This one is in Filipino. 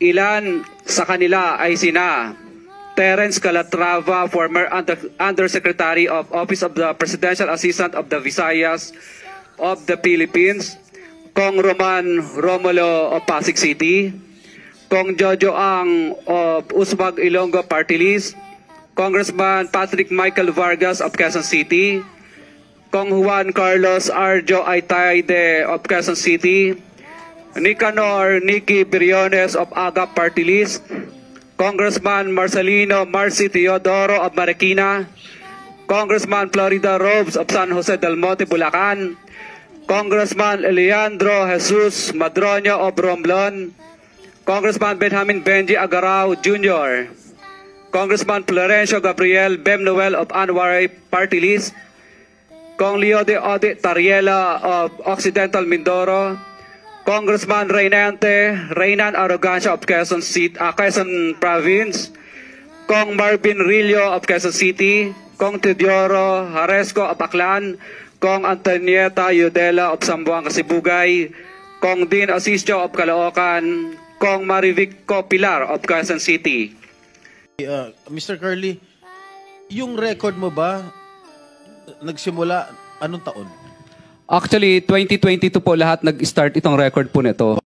Ilan sa kanila ay sina Terence Calatrava, former Undersecretary of Office of the Presidential Assistant of the Visayas of the Philippines, Kong Roman Romulo of Pasig City, Kong Jojo Ang of Usmag Ilonggo Party List, Congressman Patrick Michael Vargas of Quezon City, Kong Juan Carlos Arjo Aitayde of Quezon City, Nicanor Nicky Briones of Agap Party List, Congressman Marcelino Marcy Teodoro of Marikina, Congressman Florida Robes of San Jose del Monte, Bulacan, Congressman Leandro Jesus Madroño of Romblon, Congressman Benjamin Benji Agarao Jr., Congressman Florencio Gabriel Bem Noel of Anwaray Party List, Kong Leo de Ode Tariela of Occidental Mindoro, Congressman Reynan Arrogancia of Quezon Province, Kong Marvin Rillo of Quezon City, Kong Teodoro Haresco of Aklan, Kong Antonieta Yudela of Sambuanga Sibugay, Kong Dean Asisio of Caloocan, Kong Marivico Pilar of Quezon City. Mr. Curly, yung record mo ba nagsimula anong taon? Actually, 2022 po lahat nag-start itong record po nito.